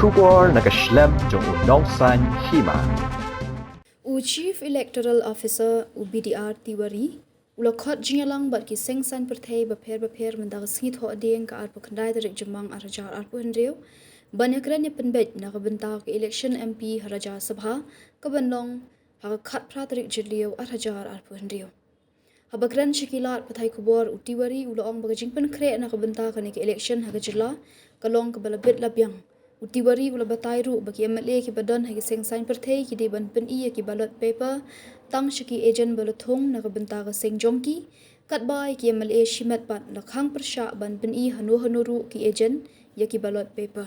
Shubor nakaslem jong unongsan Hima. Chief Electoral Officer BDR Tiwari Ilekshon Jylla bat ki sengsan perthai bapher mendag singit ho adeng ka arpo khandai tarik jemang arajar arpo hendriu banyakran penbet na bentak election MP Rajya Sabha kabanlong ha khat pra tarik jilio arajar arpo hendriu habakran shikilat pathai kubor Tiwari ulong baga Jingpynkhreh na bentak ni election ha Jylla kalong kabalabit la Biang Tiwari ula batai ru bagi MLA ki badon hagi seng sign perthei ki de ban pen iya ki ballot paper tang shiki agent ballot thong na benta ga seng jongki kat bai ki MLA shimat pat lakhang persha ban pen i hanu ru ki agent ya ki ballot paper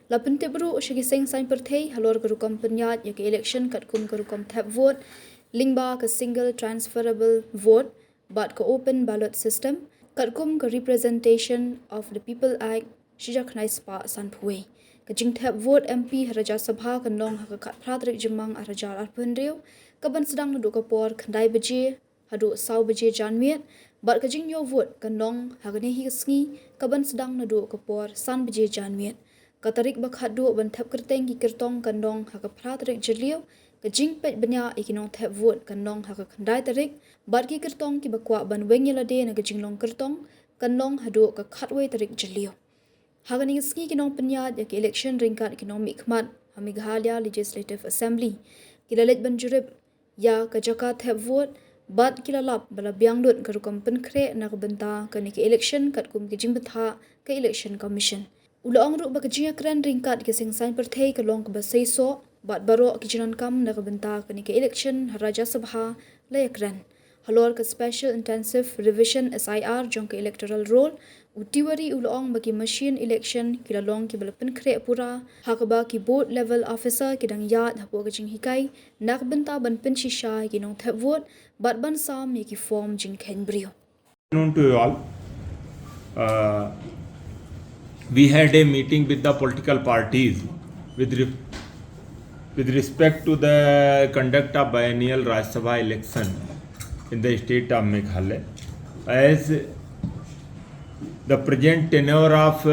la pente bru shiki seng sign perthei halor garu kompanyat ya ki election kat kum garu kom tap vote lingba ka single transferable vote but ka open ballot system kat kum ka representation of the people act shijak nai spa san phuai Kajing tap vote MP Rajya Sabha kanong hakakat pradrik jemang arajar arpendriu kaban sedang nuduk kapor kandai beje hadu sau beje janmiet bat kajing yo vote kanong hagani hisngi kaban sedang nuduk kapor san beje janmiet katarik bakhat du ban tap kerteng ki kertong kanong haka pradrik jeliu kajing pet benya ikinong tap vote kanong haka kandai tarik bat ki kertong ki bakwa ban wengyelade na kajing long kertong kanong hadu ka khatwe tarik jeliu Hagani ski kinong penyat ya ki election ringkat kinong mikmat Meghalaya Legislative Assembly kilalet banjurib ya ka Jakarta tap vote bat kilalap bala Biang dut garukam Jingpynkhreh na kabenta ka ni ki election kat kum ki Jingbetha ka election commission ulaong ru ba ka jingakran ringkat ki sengsan perthei ka long ka basai so bat baro ki jinan kam na kabenta ka ni ki election Rajya Sabha layakran halor ka special intensive revision SIR jong ka electoral roll Tiwari ulong bagi machine election kilalong ki Jingpynkhreh pura hakaba ki board level officer kidang yat hapo ka jing hikai nak benta ban penshisha kinong tap vote bat ban sam ki form jing khenbrio. Known to you all, we had a meeting with the political parties with respect to the conduct of biennial Rajya Sabha election in the state of Meghalaya. As the present tenure of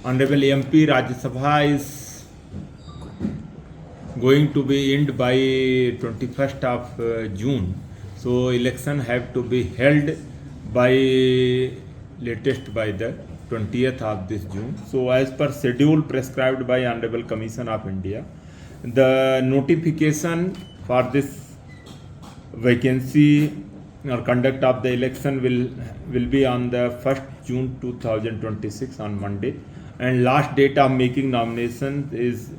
Honorable MP Rajya Sabha is going to be end by 21st of June. So election have to be held by latest by the 20th of this June. So as per schedule prescribed by Honorable Commission of India, the notification for this vacancy or conduct of the election will be on the 1st June 2026 on Monday, and last date of making nomination is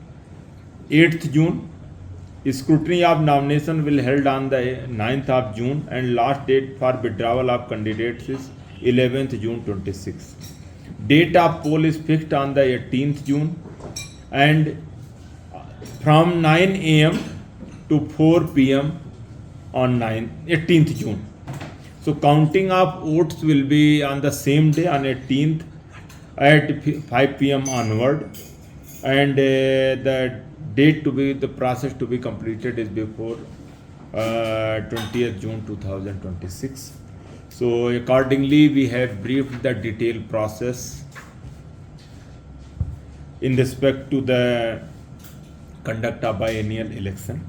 8th June. Scrutiny of nomination will held on the 9th of June, and last date for withdrawal of candidates is 11th June 26. Date of poll is fixed on the 18th June, and from 9 am to 4 pm on 18th June. So counting of votes will be on the same day on 18th at 5 pm onward, and the date to be the process to be completed is before 20th June 2026. So accordingly we have briefed the detailed process in respect to the conduct of biennial election.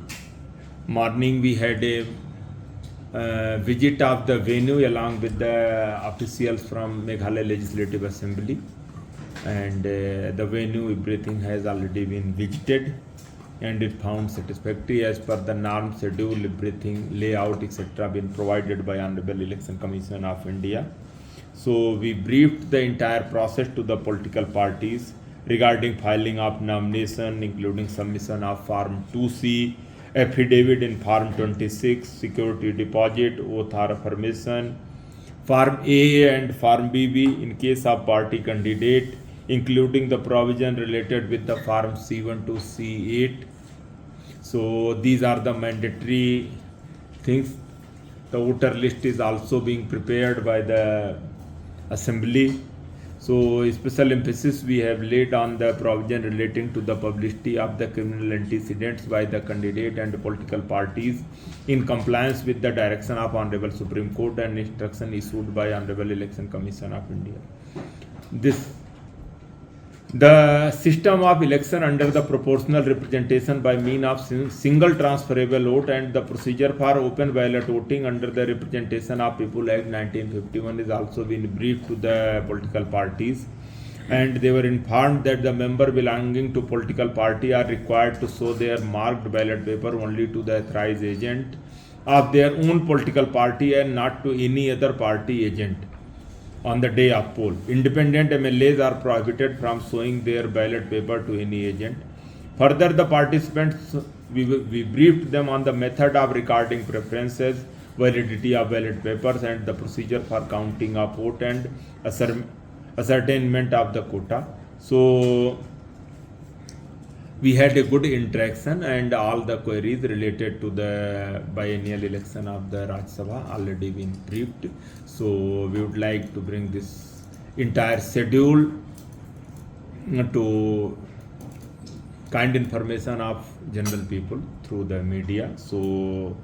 Morning we had a visit of the venue along with the officials from Meghalaya Legislative Assembly, and the venue everything has already been visited and it found satisfactory as per the norm, schedule, everything, layout, etc. been provided by Honorable Election Commission of India. So we briefed the entire process to the political parties regarding filing of nomination, including submission of Form 2C, affidavit in Form 26, security deposit, oath or affirmation, Form A and Form BB in case of party candidate, including the provision related with the Form C1 to C8. So these are the mandatory things. The voter list is also being prepared by the Assembly. So special emphasis we have laid on the provision relating to the publicity of the criminal antecedents by the candidate and the political parties in compliance with the direction of Honorable Supreme Court and instruction issued by Honorable Election Commission of India. This The system of election under the proportional representation by mean of single transferable vote and the procedure for open ballot voting under the Representation of People Act 1951 is also been briefed to the political parties, and they were informed that the member belonging to political party are required to show their marked ballot paper only to the authorized agent of their own political party and not to any other party agent on the day of poll. Independent MLAs are prohibited from showing their ballot paper to any agent. Further, the participants, we briefed them on the method of recording preferences, validity of ballot papers, and the procedure for counting of vote and ascertainment of the quota. So, we had a good interaction, and all the queries related to the biennial election of the Rajya Sabha already been briefed. So we would like to bring this entire schedule to kind information of general people through the media. So,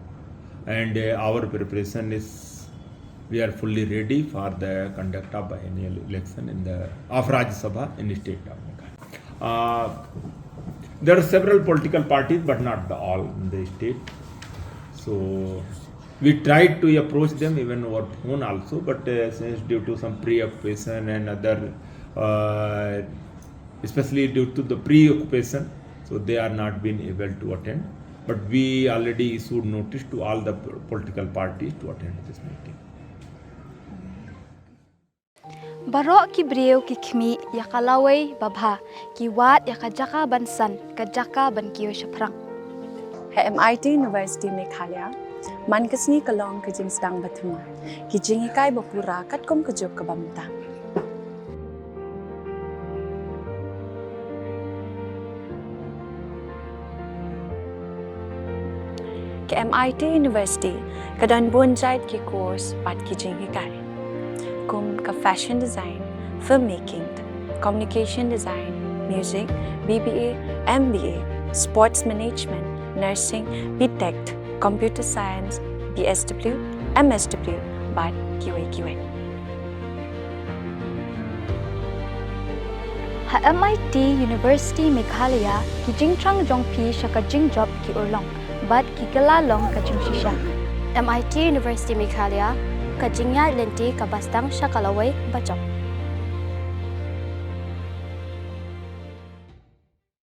and our preparation is, we are fully ready for the conduct of biennial election of Rajya Sabha in the state of Meghalaya. There are several political parties, but not all in the state. So we tried to approach them even over phone also, but since due to some preoccupation and other, especially due to the preoccupation, so they are not been able to attend. But we already issued notice to all the political parties to attend this meeting. Barok ki breu ki khmi ya kalawai babha ki wat ya kajaka bansan kajaka ban kiyo shaprang. MIT University Meghalaya man kasni kalong ka jing stang bathuma ki jing ikai bapura katkom ka job ka bamta. Ke MIT University kadan bonjait ki course pat ki jing ikai kum ka fashion design, filmmaking, communication design, music, BBA, MBA, sports management, nursing, BTech, computer science, BSW, MSW, but QA. Ha MIT University Meghalaya ki jingtrang jongpi shaka jing job ki urlong, but ki kalalong ka jing shisha. MIT University Meghalaya Kajingya lenti kabastang syakalaway bacok.